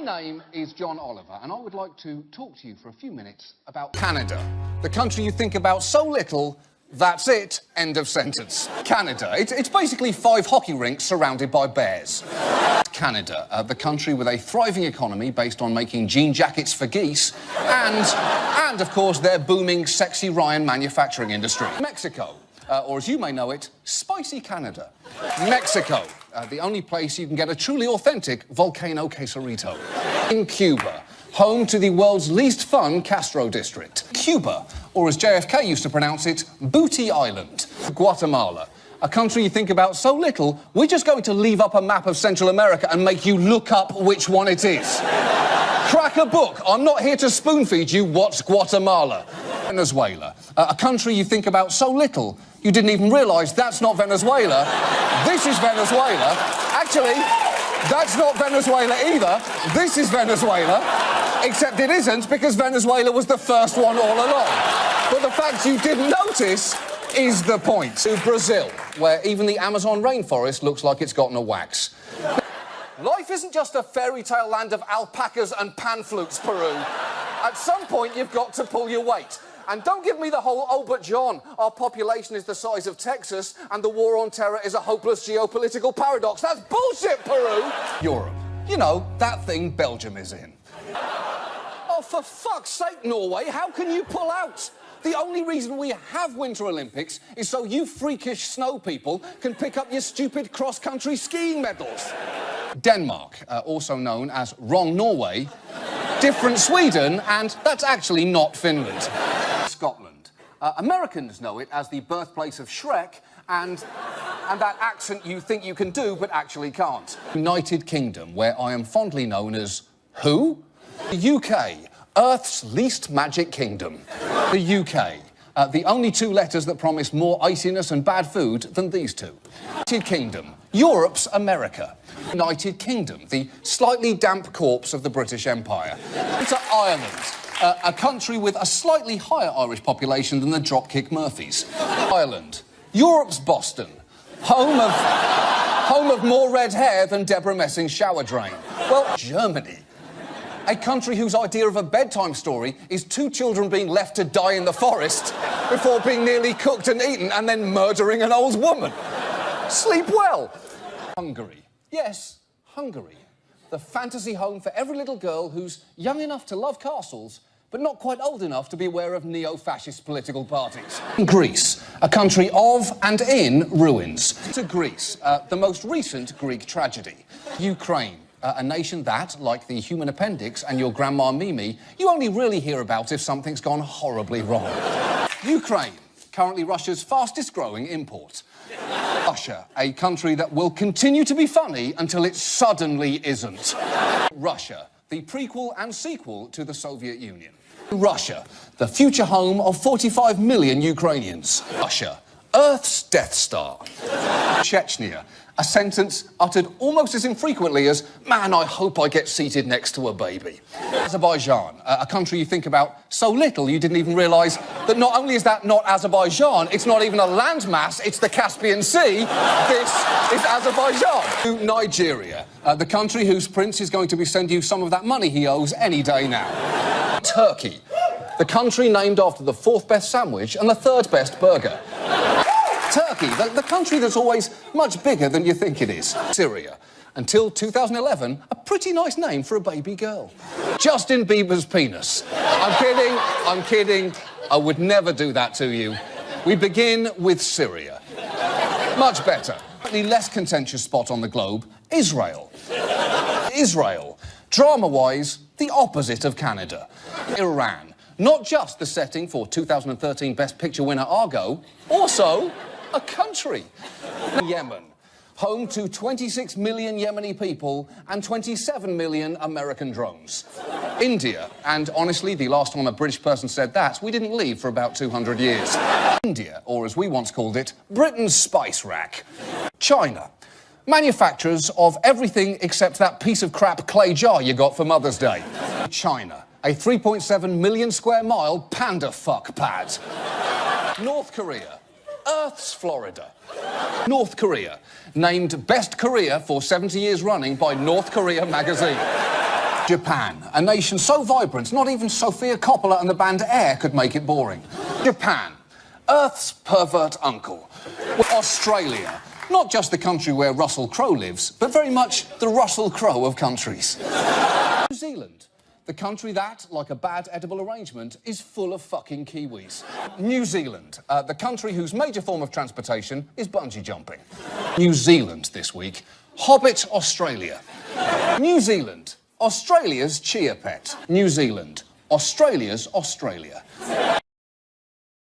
name is John Oliver, and I would like to talk to you for a few minutes about Canada, the country you think about so little, that's it, end of sentence. Canada, it's basically 5 hockey rinks surrounded by bears. Canada, the country with a thriving economy based on making jean jackets for geese, and of course, their booming Sexy Ryan manufacturing industry. Mexico, or as you may know it, Spicy Canada. Mexico, the only place you can get a truly authentic volcano quesarito. In Cuba, home to the world's least fun Castro district. Cuba, or as JFK used to pronounce it, Booty Island. Guatemala, a country you think about so little, we're just going to leave up a map of Central America and make you look up which one it is. Crack a book. I'm not here to spoon-feed you what's Guatemala. Venezuela, a country you think about so little, you didn't even realise that's not Venezuela. This is Venezuela. Actually, that's not Venezuela either. This is Venezuela. Except it isn't, because Venezuela was the first one all along. But the fact you didn't notice is the point. To Brazil, where even the Amazon rainforest looks like it's gotten a wax. Life isn't just a fairy tale land of alpacas and pan flutes, Peru. At some point, you've got to pull your weight. And don't give me the whole, oh, but John, our population is the size of Texas and the war on terror is a hopeless geopolitical paradox. That's bullshit, Peru! Europe. You know, that thing Belgium is in. Oh, for fuck's sake, Norway, how can you pull out? The only reason we have Winter Olympics is so you freakish snow people can pick up your stupid cross-country skiing medals. Denmark, also known as Wrong Norway, different Sweden, and that's actually not Finland. Scotland. Americans know it as the birthplace of Shrek and that accent you think you can do but actually can't. United Kingdom, where I am fondly known as who? The UK, Earth's least magic kingdom. The UK, the only 2 letters that promise more iciness and bad food than these 2. United Kingdom, Europe's America. United Kingdom, the slightly damp corpse of the British Empire. To Ireland, a country with a slightly higher Irish population than the Dropkick Murphys. Ireland, Europe's Boston, home of more red hair than Deborah Messing's shower drain. Well, Germany, a country whose idea of a bedtime story is 2 children being left to die in the forest before being nearly cooked and eaten and then murdering an old woman. Sleep well. Hungary. Yes, Hungary. The fantasy home for every little girl who's young enough to love castles, but not quite old enough to be aware of neo-fascist political parties. Greece, a country of and in ruins. To Greece, the most recent Greek tragedy. Ukraine, a nation that, like the human appendix and your grandma Mimi, you only really hear about if something's gone horribly wrong. Ukraine, currently Russia's fastest growing import. Russia, a country that will continue to be funny until it suddenly isn't. Russia, the prequel and sequel to the Soviet Union. Russia, the future home of 45 million Ukrainians. Russia, Earth's Death Star. Chechnya, a sentence uttered almost as infrequently as, man, I hope I get seated next to a baby. Azerbaijan, a country you think about so little you didn't even realise that not only is that not Azerbaijan, it's not even a landmass, it's the Caspian Sea. This is Azerbaijan. To Nigeria, the country whose prince is going to be sending you some of that money he owes any day now. Turkey, the country named after the 4th best sandwich and the 3rd best burger. Turkey, the country that's always much bigger than you think it is. Syria, until 2011, a pretty nice name for a baby girl. Justin Bieber's penis. I'm kidding. I would never do that to you. We begin with Syria. Much better. The less contentious spot on the globe, Israel. Israel, drama-wise, the opposite of Canada. Iran, not just the setting for 2013 Best Picture winner Argo, also a country. Yemen, home to 26 million Yemeni people and 27 million American drones. India, and honestly, the last time a British person said that, we didn't leave for about 200 years. India, or as we once called it, Britain's spice rack. China, manufacturers of everything except that piece of crap clay jar you got for Mother's Day. China, a 3.7 million square mile panda fuck pad. North Korea, Earth's Florida. North Korea, named Best Korea for 70 years running by North Korea magazine. Japan, a nation so vibrant, not even Sofia Coppola and the band Air could make it boring. Japan, Earth's pervert uncle. Australia, not just the country where Russell Crowe lives, but very much the Russell Crowe of countries. New Zealand, the country that, like a bad edible arrangement, is full of fucking Kiwis. New Zealand, the country whose major form of transportation is bungee jumping. New Zealand this week, Hobbit, Australia. New Zealand, Australia's chia pet. New Zealand, Australia's Australia.